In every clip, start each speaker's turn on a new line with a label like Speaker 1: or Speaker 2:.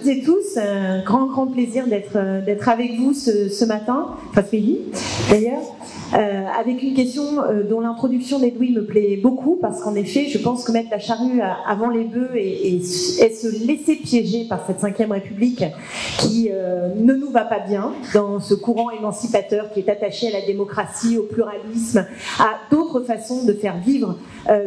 Speaker 1: toutes et tous, un grand plaisir d'être avec vous ce matin, enfin ce midi d'ailleurs, avec une question dont l'introduction d'Edoui me plaît beaucoup, parce qu'en effet, je pense que mettre la charrue avant les bœufs et se laisser piéger par cette 5e République qui ne nous va pas bien dans ce courant émancipateur qui est attaché à la démocratie, au pluralisme, à d'autres façons de faire vivre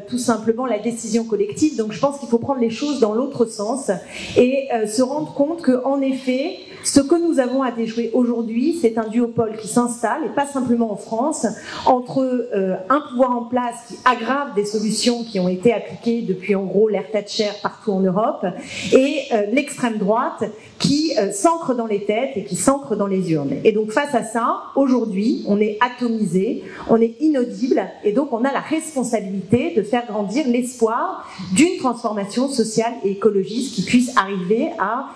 Speaker 1: tout simplement la décision collective. Donc je pense qu'il faut prendre les choses dans l'autre sens et se rendre compte qu'en effet, ce que nous avons à déjouer aujourd'hui, c'est un duopole qui s'installe, et pas simplement en France, entre un pouvoir en place qui aggrave des solutions qui ont été appliquées depuis en gros l'ère Thatcher partout en Europe, et l'extrême droite qui s'ancre dans les têtes et qui s'ancre dans les urnes. Et donc face à ça, aujourd'hui, on est atomisé, on est inaudible, et donc on a la responsabilité de faire grandir l'espoir d'une transformation sociale et écologiste qui puisse arriver à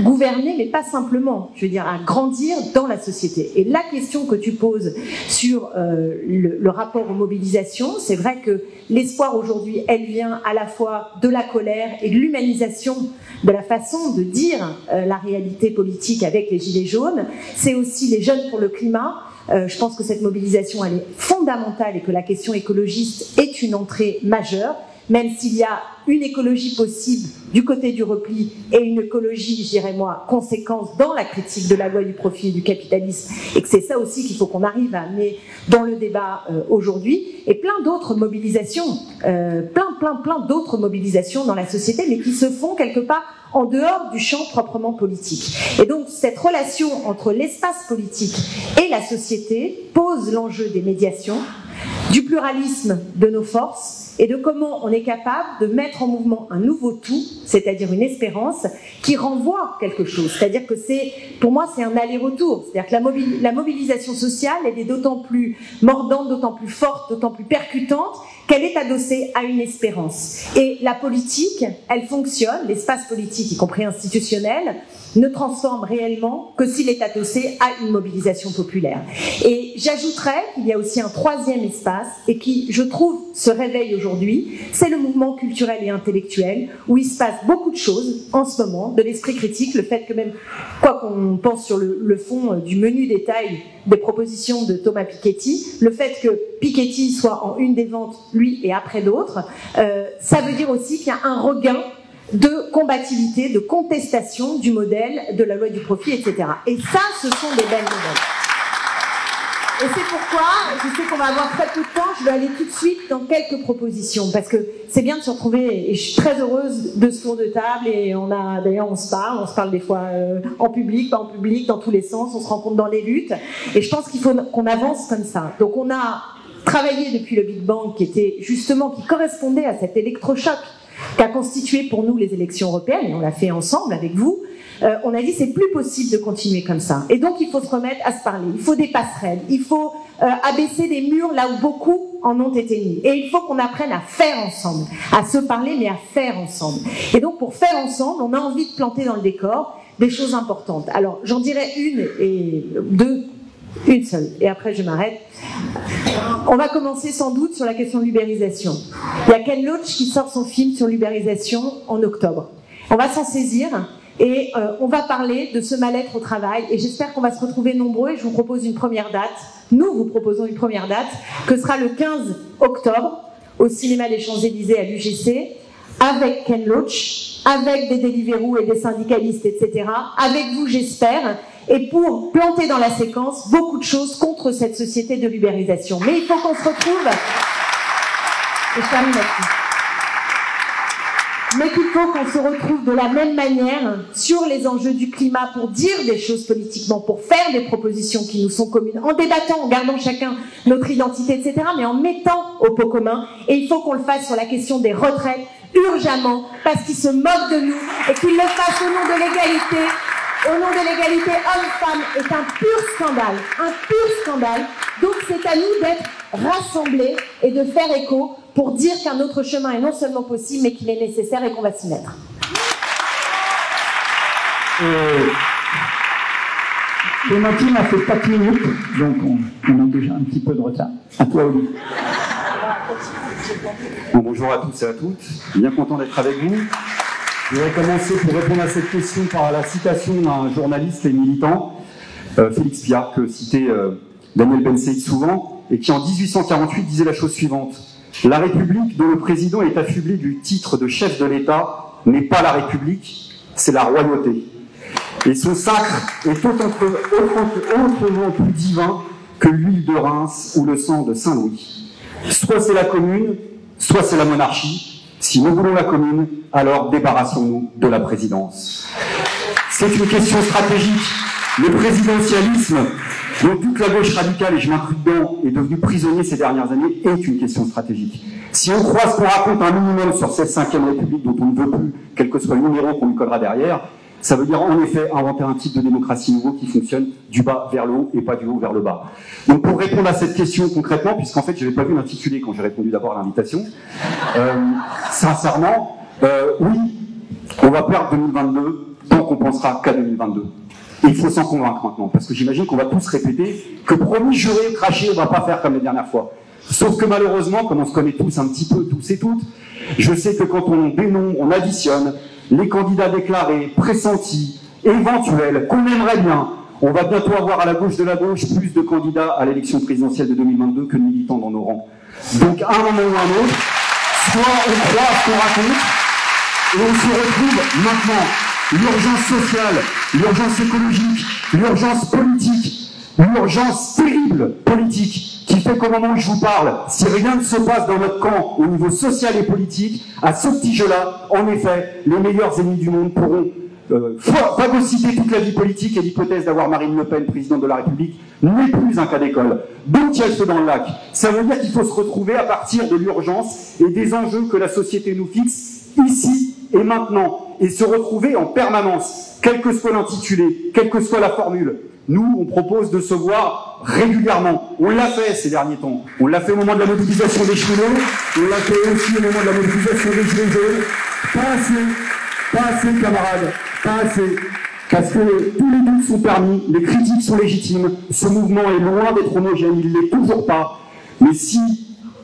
Speaker 1: gouverner, mais pas simplement, je veux dire, à grandir dans la société. Et la question que tu poses sur le rapport aux mobilisations, c'est vrai que l'espoir aujourd'hui, elle vient à la fois de la colère et de l'humanisation de la façon de dire la réalité politique avec les Gilets jaunes. C'est aussi les jeunes pour le climat. Je pense que cette mobilisation, elle est fondamentale et que la question écologiste est une entrée majeure, même s'il y a une écologie possible du côté du repli et une écologie, je dirais moi, conséquence dans la critique de la loi du profit et du capitalisme, et que c'est ça aussi qu'il faut qu'on arrive à amener dans le débat aujourd'hui, et plein d'autres mobilisations, plein d'autres mobilisations dans la société, mais qui se font quelque part en dehors du champ proprement politique. Et donc cette relation entre l'espace politique et la société pose l'enjeu des médiations, du pluralisme de nos forces, et de comment on est capable de mettre en mouvement un nouveau tout, c'est-à-dire une espérance qui renvoie quelque chose. C'est-à-dire que pour moi, c'est un aller-retour. C'est-à-dire que la mobilisation sociale, elle est d'autant plus mordante, d'autant plus forte, d'autant plus percutante qu'elle est adossée à une espérance. Et la politique, elle fonctionne, l'espace politique, y compris institutionnel, ne transforme réellement que s'il est adossé à une mobilisation populaire. Et j'ajouterais qu'il y a aussi un troisième espace, et qui, je trouve, se réveille aujourd'hui, c'est le mouvement culturel et intellectuel, où il se passe beaucoup de choses en ce moment, de l'esprit critique, le fait que même, quoi qu'on pense sur le fond du menu détail des propositions de Thomas Piketty, le fait que Piketty soit en une des ventes, lui, et après d'autres, ça veut dire aussi qu'il y a un regain de combativité, de contestation du modèle de la loi du profit, etc. Et ça, ce sont des belles nouvelles. Et c'est pourquoi, je sais qu'on va avoir très peu de temps, je vais aller tout de suite dans quelques propositions, parce que c'est bien de se retrouver, et je suis très heureuse de ce tour de table, et d'ailleurs on se parle des fois en public, pas en public, dans tous les sens, on se rencontre dans les luttes, et je pense qu'il faut qu'on avance comme ça. Donc on a travaillé depuis le Big Bang, qui correspondait à cet électrochoc qu'a constitué pour nous les élections européennes, et on l'a fait ensemble avec vous. On a dit c'est plus possible de continuer comme ça, et donc il faut se remettre à se parler, il faut des passerelles, il faut abaisser des murs là où beaucoup en ont été mis, et il faut qu'on apprenne à faire ensemble, à se parler mais à faire ensemble. Et donc pour faire ensemble, on a envie de planter dans le décor des choses importantes. Alors j'en dirais une seule, et après je m'arrête. On va commencer sans doute sur la question de l'ubérisation. Il y a Ken Loach qui sort son film sur l'ubérisation en octobre. On va s'en saisir et on va parler de ce mal-être au travail, et j'espère qu'on va se retrouver nombreux, et je vous propose une première date. Nous vous proposons une première date que sera le 15 octobre au cinéma des Champs-Élysées à l'UGC, avec Ken Loach, avec des Deliveroo et des syndicalistes, etc., avec vous j'espère, et pour planter dans la séquence beaucoup de choses contre cette société de l'ubérisation. Mais il faut qu'on se retrouve, et je termine là-dessus, mais qu'il faut qu'on se retrouve de la même manière sur les enjeux du climat pour dire des choses politiquement, pour faire des propositions qui nous sont communes, en débattant, en gardant chacun notre identité, etc., mais en mettant au pot commun. Et il faut qu'on le fasse sur la question des retraites, urgemment, parce qu'ils se moquent de nous, et qu'ils le fassent au nom de l'égalité. Au nom de l'égalité homme-femme est un pur scandale, un pur scandale. Donc c'est à nous d'être rassemblés et de faire écho pour dire qu'un autre chemin est non seulement possible, mais qu'il est nécessaire et qu'on va s'y mettre.
Speaker 2: Clémentine a fait 4 minutes, donc on a déjà un petit peu de retard. À toi, Olivier.
Speaker 3: Bon, bonjour à tous et à toutes, bien content d'être avec vous. Je voudrais commencer pour répondre à cette question par la citation d'un journaliste et militant, Félix Piat, que citait Daniel Ben Saïd souvent, et qui en 1848 disait la chose suivante. La République dont le président est affublé du titre de chef de l'État n'est pas la République, c'est la royauté. Et son sacre est autrement plus divin que l'huile de Reims ou le sang de Saint-Louis. Soit c'est la commune, soit c'est la monarchie. Si nous voulons la commune, alors débarrassons-nous de la présidence. C'est une question stratégique. Le présidentialisme, dont toute la gauche radicale, et je m'inclus dedans, est devenu prisonnier ces dernières années, est une question stratégique. Si on croit ce qu'on raconte un minimum sur cette 5e République dont on ne veut plus, quel que soit le numéro qu'on lui collera derrière, ça veut dire en effet inventer un type de démocratie nouveau qui fonctionne du bas vers le haut et pas du haut vers le bas. Donc pour répondre à cette question concrètement, puisqu'en fait je n'avais pas vu l'intitulé quand j'ai répondu d'abord à l'invitation, sincèrement, oui, on va perdre 2022 tant qu'on pensera qu'à 2022. Et il faut s'en convaincre maintenant, parce que j'imagine qu'on va tous répéter que promis, juré, craché, on va pas faire comme les dernières fois. Sauf que malheureusement, comme on se connaît tous un petit peu, tous et toutes, je sais que quand on dénombre, on additionne les candidats déclarés, pressentis, éventuels, qu'on aimerait bien, on va bientôt avoir à la gauche de la gauche plus de candidats à l'élection présidentielle de 2022 que de militants dans nos rangs. Donc à un moment ou à un autre, soit on croit à ce qu'on raconte, et on se retrouve maintenant. L'urgence sociale, l'urgence écologique, l'urgence politique, l'urgence terrible politique, qui fait qu'au moment où je vous parle, si rien ne se passe dans notre camp au niveau social et politique, à ce petit jeu-là, en effet, les meilleurs ennemis du monde pourront phagocyter toute la vie politique, et l'hypothèse d'avoir Marine Le Pen, présidente de la République, n'est plus un cas d'école. Donc il y a le feu dans le lac. Ça veut dire qu'il faut se retrouver à partir de l'urgence et des enjeux que la société nous fixe, ici et maintenant, et se retrouver en permanence, quel que soit l'intitulé, quelle que soit la formule. Nous, on propose de se voir régulièrement. On l'a fait ces derniers temps. On l'a fait au moment de la mobilisation des cheminots, on l'a fait aussi au moment de la mobilisation des gilets jaunes. Pas assez, camarades, pas assez. Parce que tous les doutes sont permis, les critiques sont légitimes, ce mouvement est loin d'être homogène, il ne l'est toujours pas. Mais si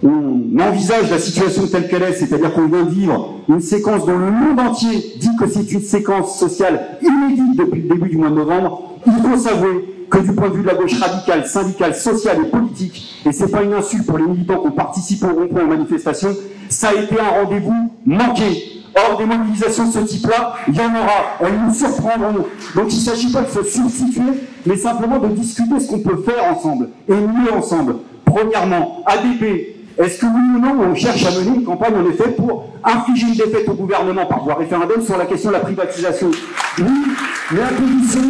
Speaker 3: on envisage la situation telle qu'elle est, c'est-à-dire qu'on vient de vivre une séquence dont le monde entier dit que c'est une séquence sociale inédite depuis le début du mois de novembre, il faut s'avouer que du point de vue de la gauche radicale, syndicale, sociale et politique, et c'est pas une insulte pour les militants qui ont participé au rond-point aux manifestations, ça a été un rendez-vous manqué. Or, des mobilisations de ce type-là, il y en aura, elles nous surprendront. Donc il ne s'agit pas de se substituer, mais simplement de discuter ce qu'on peut faire ensemble, et mieux ensemble. Premièrement, ADP, est-ce que oui ou non, on cherche à mener une campagne en effet pour infliger une défaite au gouvernement par voie référendum sur la question de la privatisation? Oui, mais à condition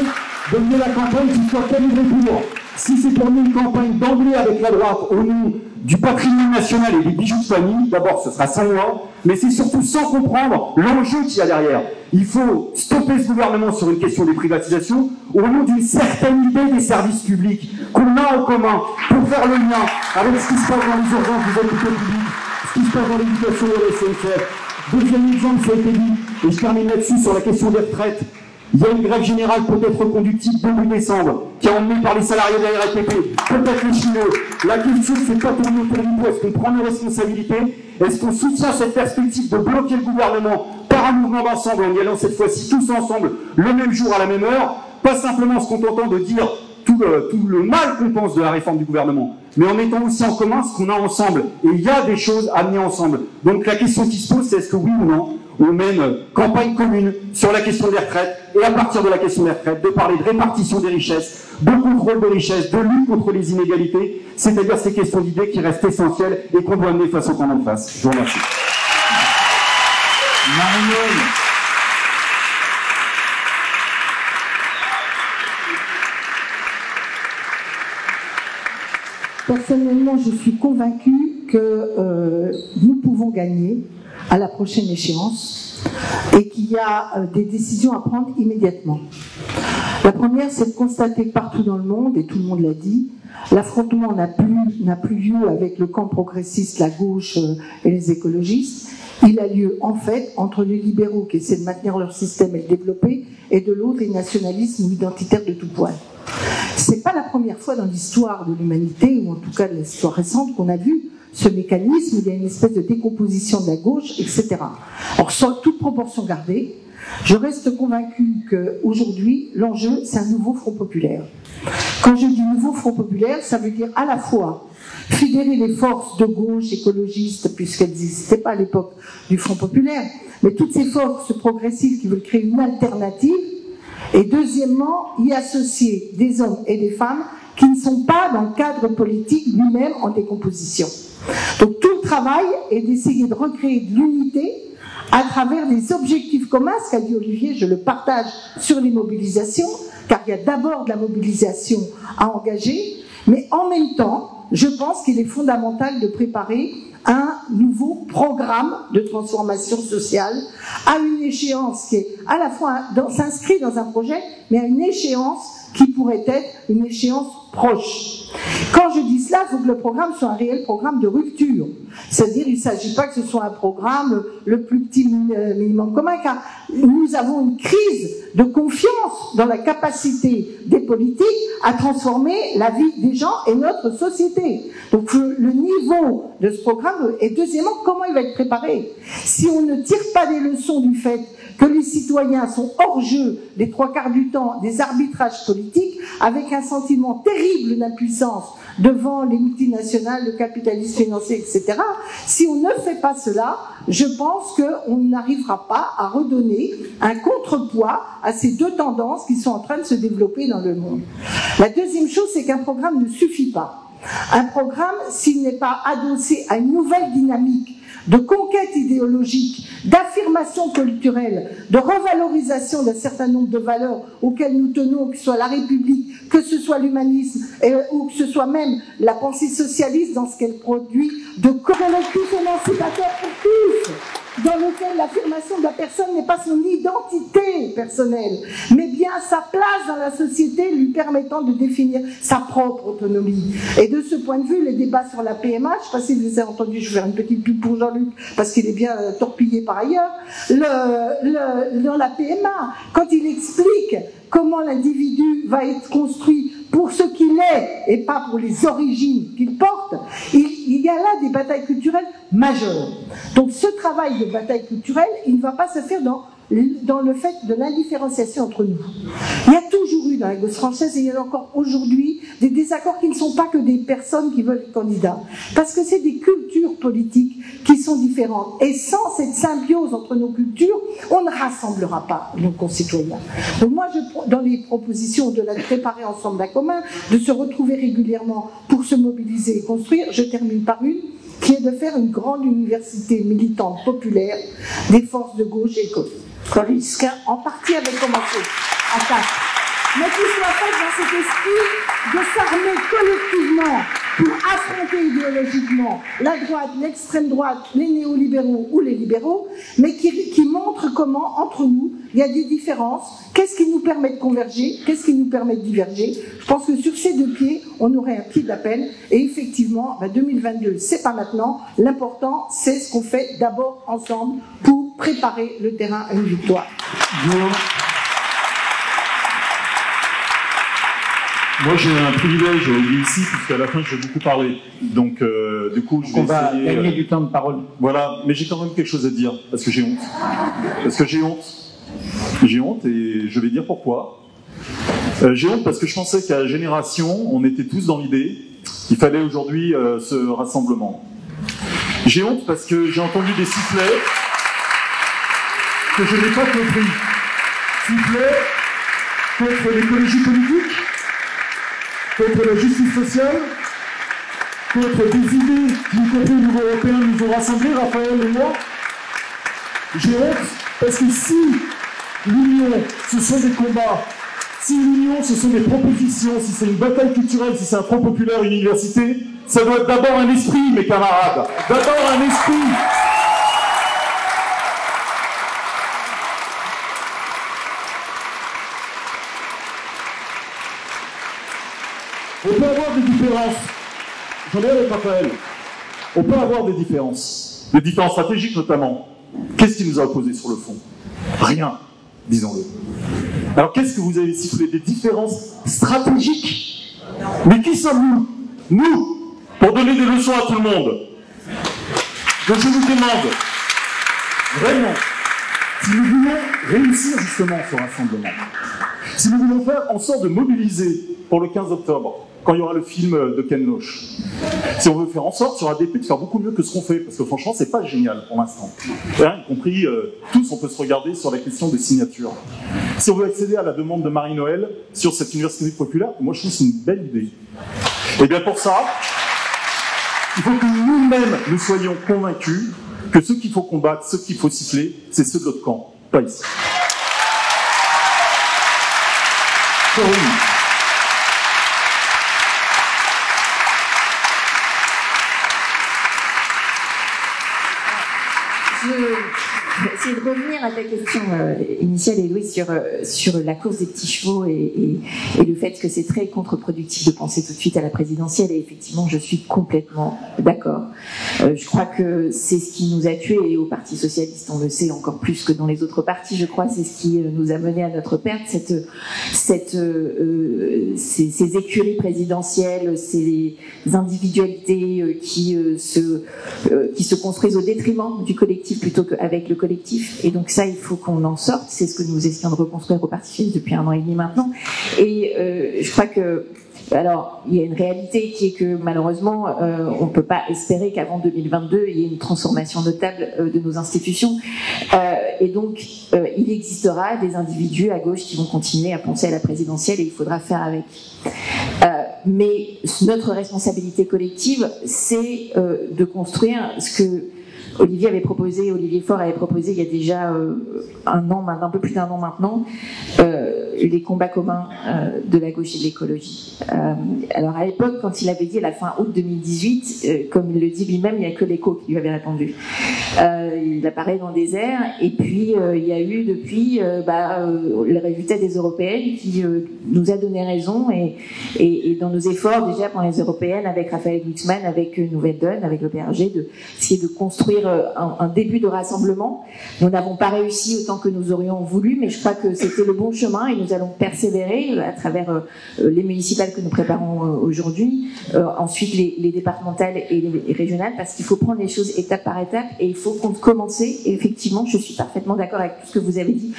Speaker 3: de mener la campagne qui soit calibrée pour. Si c'est pour mener une campagne d'emblée avec la droite au nom du patrimoine national et des bijoux de famille, d'abord ce sera sans loi, mais c'est surtout sans comprendre l'enjeu qu'il y a derrière. Il faut stopper ce gouvernement sur une question des privatisations au nom d'une certaine idée des services publics qu'on a en commun pour faire le lien avec ce qui se passe dans les urgences des hôpitaux publics, ce qui se passe dans l'éducation de la SNCF. Deuxième exemple, ça a été dit, et je termine là-dessus sur la question des retraites. Il y a une grève générale peut-être reconductible début décembre, qui est emmenée par les salariés de la RATP, peut-être les chinois. La question, c'est pas tourner autour du pot. Est-ce qu'on prend nos responsabilités? Est-ce qu'on soutient cette perspective de bloquer le gouvernement par un mouvement d'ensemble, en y allant cette fois-ci tous ensemble, le même jour, à la même heure, pas simplement se contentant de dire tout le mal qu'on pense de la réforme du gouvernement, mais en mettant aussi en commun ce qu'on a ensemble. Et il y a des choses à mener ensemble. Donc la question qui se pose, c'est est-ce que oui ou non, on mène campagne commune sur la question des retraites, et à partir de la question des retraites, de parler de répartition des richesses, de contrôle des richesses, de lutte contre les inégalités, c'est-à-dire ces questions d'idées qui restent essentielles et qu'on doit mener face au temps en face. Je vous remercie.
Speaker 2: Marielle.
Speaker 4: Personnellement, je suis convaincue que nous pouvons gagner à la prochaine échéance et qu'il y a des décisions à prendre immédiatement. La première, c'est de constater que partout dans le monde, et tout le monde l'a dit, l'affrontement n'a plus lieu avec le camp progressiste, la gauche et les écologistes. Il a lieu en fait entre les libéraux qui essaient de maintenir leur système et de le développer, et de l'autre les nationalistes ou identitaires de tout poil. C'est pas la première fois dans l'histoire de l'humanité, ou en tout cas de l'histoire récente, qu'on a vu ce mécanisme, il y a une espèce de décomposition de la gauche, etc. Alors, sans toute proportion gardée, je reste convaincue qu'aujourd'hui, l'enjeu, c'est un nouveau Front populaire. Quand je dis nouveau Front populaire, ça veut dire à la fois fédérer les forces de gauche écologistes, puisqu'elles n'existaient pas à l'époque du Front populaire, mais toutes ces forces progressistes qui veulent créer une alternative, et deuxièmement, y associer des hommes et des femmes qui ne sont pas dans le cadre politique lui-même en décomposition. Donc tout le travail est d'essayer de recréer de l'unité à travers des objectifs communs, ce qu'a dit Olivier, je le partage sur les mobilisations, car il y a d'abord de la mobilisation à engager, mais en même temps, je pense qu'il est fondamental de préparer un nouveau programme de transformation sociale à une échéance qui est à la fois s'inscrit dans un projet, mais à une échéance qui pourrait être une échéance proche. Quand je dis cela, il faut que le programme soit un réel programme de rupture. C'est-à-dire, il ne s'agit pas que ce soit un programme le plus petit minimum commun, car nous avons une crise de confiance dans la capacité des politiques à transformer la vie des gens et notre société. Donc le niveau de ce programme, et deuxièmement, comment il va être préparé? Si on ne tire pas des leçons du fait que les citoyens sont hors jeu les 3/4 du temps des arbitrages politiques, avec un sentiment terrible d'impuissance devant les multinationales, le capitalisme financier, etc. Si on ne fait pas cela, je pense qu'on n'arrivera pas à redonner un contrepoids à ces deux tendances qui sont en train de se développer dans le monde. La deuxième chose, c'est qu'un programme ne suffit pas. Un programme, s'il n'est pas adossé à une nouvelle dynamique de conquête idéologique, d'affirmation culturelle, de revalorisation d'un certain nombre de valeurs auxquelles nous tenons, que ce soit la République, que ce soit l'humanisme, ou que ce soit même la pensée socialiste dans ce qu'elle produit, de collectif émancipateur pour tous, dans lequel l'affirmation de la personne n'est pas son identité personnelle, mais bien sa place dans la société lui permettant de définir sa propre autonomie. Et de ce point de vue, les débats sur la PMA, je ne sais pas si vous avez entendu, je vais faire une petite pub pour Jean-Luc, parce qu'il est bien torpillé par ailleurs, dans la PMA, quand il explique comment l'individu va être construit pour ce qu'il est et pas pour les origines qu'il porte, il y a là des batailles culturelles majeures. Donc ce travail de bataille culturelle, il ne va pas se faire dans le fait de l'indifférenciation entre nous. Il y a toujours eu dans la gauche française, et il y en a encore aujourd'hui, des désaccords qui ne sont pas que des personnes qui veulent être candidats. Parce que c'est des cultures politiques qui sont différentes. Et sans cette symbiose entre nos cultures, on ne rassemblera pas nos concitoyens. Donc moi, dans les propositions de la préparer ensemble d'un commun, de se retrouver régulièrement pour se mobiliser et construire, je termine par une, qui est de faire une grande université militante populaire des forces de gauche et écologistes, en partie avait commencé à 4. Mais qui soit faite dans cet esprit de s'armer collectivement pour affronter idéologiquement la droite, l'extrême droite, les néolibéraux ou les libéraux, mais qui montre comment, entre nous, il y a des différences. Qu'est-ce qui nous permet de converger? Qu'est-ce qui nous permet de diverger? Je pense que sur ces deux pieds, on aurait un pied d'appel. Et effectivement, 2022, c'est pas maintenant. L'important, c'est ce qu'on fait d'abord ensemble pour préparer le terrain à une victoire.
Speaker 5: Moi, j'ai un privilège ici, puisqu'à la fin, je vais beaucoup parler. Donc, du coup, je vais essayer...
Speaker 2: On va gagner du temps de parole.
Speaker 5: Voilà, mais j'ai quand même quelque chose à dire, parce que j'ai honte. Parce que j'ai honte. J'ai honte, et je vais dire pourquoi. J'ai honte parce que je pensais qu'à la génération, on était tous dans l'idée qu'il fallait aujourd'hui ce rassemblement. J'ai honte parce que j'ai entendu des sifflets que je n'ai pas compris. Sifflets contre l'écologie politique, contre la justice sociale, contre des idées qui, y compris au niveau européen, nous ont rassemblés, Raphaël et moi. J'ai honte parce que si l'union, ce sont des combats, si l'union, ce sont des propositions, si c'est une bataille culturelle, si c'est un Front populaire, une université, ça doit être d'abord un esprit, mes camarades. D'abord un esprit. On peut avoir des différences. J'en ai avec Raphaël. On peut avoir des différences stratégiques notamment. Qu'est-ce qui nous a opposés sur le fond? Rien, disons-le. Alors qu'est-ce que vous avez sifflé? Des différences stratégiques. Mais qui sommes-nous? Nous, pour donner des leçons à tout le monde. Donc je vous demande, vraiment, si nous voulons réussir justement ce rassemblement, si nous voulons faire en sorte de mobiliser pour le 15 octobre, quand il y aura le film de Ken Loach, si on veut faire en sorte sur ADP de faire beaucoup mieux que ce qu'on fait, parce que franchement, c'est pas génial pour l'instant. Y compris, tous, on peut se regarder sur la question des signatures. Si on veut accéder à la demande de Marie-Noël sur cette université populaire, moi je trouve que c'est une belle idée. Et bien pour ça, il faut que nous-mêmes, nous soyons convaincus que ceux qu'il faut combattre, ceux qu'il faut siffler, c'est ceux de l'autre camp, pas ici.
Speaker 1: Je vais essayer de revenir à ta question initiale, Héloïse, sur la course des petits chevaux et le fait que c'est très contre-productif de penser tout de suite à la présidentielle. Et effectivement, je suis complètement d'accord. Je crois que c'est ce qui nous a tués, et au Parti Socialiste, on le sait encore plus que dans les autres partis, je crois, c'est ce qui nous a mené à notre perte, ces écuries présidentielles, ces individualités qui se construisent au détriment du collectif plutôt qu'avec le collectif. Et donc ça, il faut qu'on en sorte. C'est ce que nous essayons de reconstruire au Parti Socialiste depuis 1 an et demi maintenant. Et je crois que, alors, il y a une réalité qui est que malheureusement, on ne peut pas espérer qu'avant 2022, il y ait une transformation notable de nos institutions. Et donc, il existera des individus à gauche qui vont continuer à penser à la présidentielle, et il faudra faire avec. Mais notre responsabilité collective, c'est de construire ce que Olivier Faure avait proposé il y a déjà un peu plus d'1 an maintenant, les combats communs de la gauche et de l'écologie. Alors à l'époque, quand il avait dit à la fin août 2018, comme il le dit lui-même, il n'y a que l'écho qui lui avait répondu. Il apparaît dans des airs, et puis il y a eu depuis le résultat des européennes qui nous a donné raison, et dans nos efforts déjà pour les européennes, avec Raphaël Glucksmann, avec Nouvelle Donne, avec le PRG, d'essayer de construire un début de rassemblement. Nous n'avons pas réussi autant que nous aurions voulu, mais je crois que c'était le bon chemin, et nous allons persévérer à travers les municipales que nous préparons aujourd'hui, ensuite les départementales et les régionales, parce qu'il faut prendre les choses étape par étape, et il faut commencer. Et effectivement, je suis parfaitement d'accord avec tout ce que vous avez dit,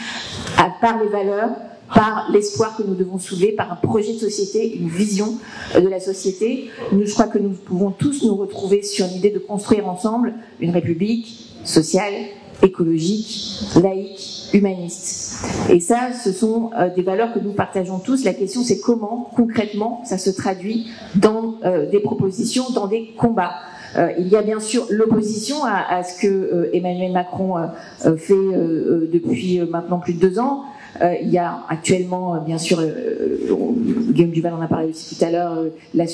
Speaker 1: par les valeurs, par l'espoir que nous devons soulever, par un projet de société, une vision de la société. Je crois que nous pouvons tous nous retrouver sur l'idée de construire ensemble une république sociale, écologique, laïque, humaniste. Et ça, ce sont des valeurs que nous partageons tous. La question, c'est comment, concrètement, ça se traduit dans des propositions, dans des combats. Il y a bien sûr l'opposition à ce que Emmanuel Macron fait depuis maintenant plus de 2 ans. Il y a actuellement, bien sûr, Guillaume Duval en a parlé aussi tout à l'heure, la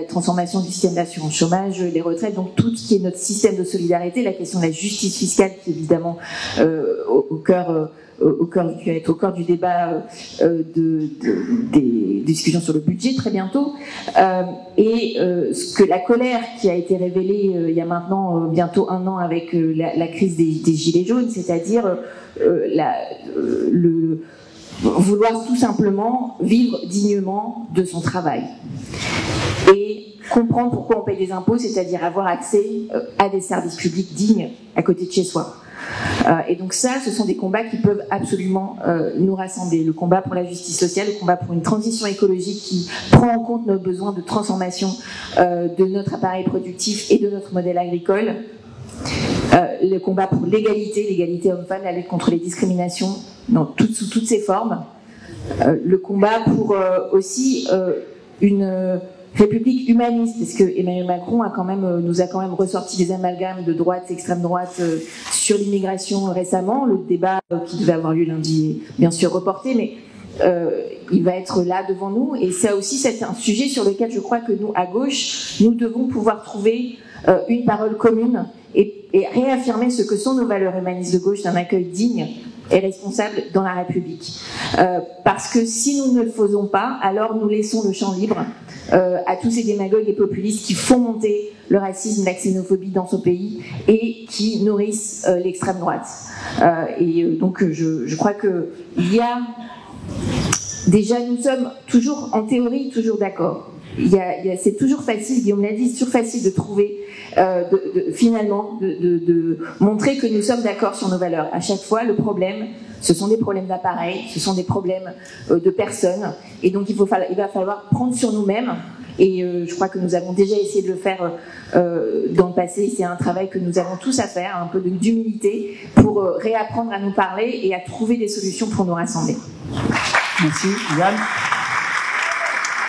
Speaker 1: transformation du système d'assurance chômage, les retraites, donc tout ce qui est notre système de solidarité, la question de la justice fiscale qui est évidemment qui va être au cœur du débat des discussions sur le budget très bientôt, et ce que la colère qui a été révélée il y a maintenant bientôt 1 an avec la crise des gilets jaunes, c'est-à-dire vouloir tout simplement vivre dignement de son travail et comprendre pourquoi on paye des impôts, c'est-à-dire avoir accès à des services publics dignes à côté de chez soi. Et donc ça, ce sont des combats qui peuvent absolument nous rassembler. Le combat pour la justice sociale, le combat pour une transition écologique qui prend en compte nos besoins de transformation de notre appareil productif et de notre modèle agricole. Le combat pour l'égalité homme-femme, la lutte contre les discriminations sous toutes ses formes. Le combat pour aussi une république humaniste, parce que Emmanuel Macron nous a quand même ressorti des amalgames de droite, extrême droite sur l'immigration récemment. Le débat qui devait avoir lieu lundi est bien sûr reporté, mais il va être là devant nous, et ça aussi c'est un sujet sur lequel je crois que nous, à gauche, nous devons pouvoir trouver une parole commune et réaffirmer ce que sont nos valeurs humanistes de gauche d'un accueil digne et responsable dans la République. Parce que si nous ne le faisons pas, alors nous laissons le champ libre à tous ces démagogues et populistes qui font monter le racisme, la xénophobie dans ce pays et qui nourrissent l'extrême droite. Donc je crois qu'il y a... Déjà, nous sommes toujours, en théorie, toujours d'accord.
Speaker 6: c'est toujours facile, Guillaume l'a dit, c'est toujours facile de trouver, finalement, de montrer que nous sommes d'accord sur nos valeurs. À chaque fois, le problème, ce sont des problèmes d'appareil, ce sont des problèmes de personnes, et donc il va falloir prendre sur nous-mêmes. Et je crois que nous avons déjà essayé de le faire dans le passé. C'est un travail que nous avons tous à faire, un peu d'humilité, pour réapprendre à nous parler et à trouver des solutions pour nous rassembler.
Speaker 2: Merci, Yann.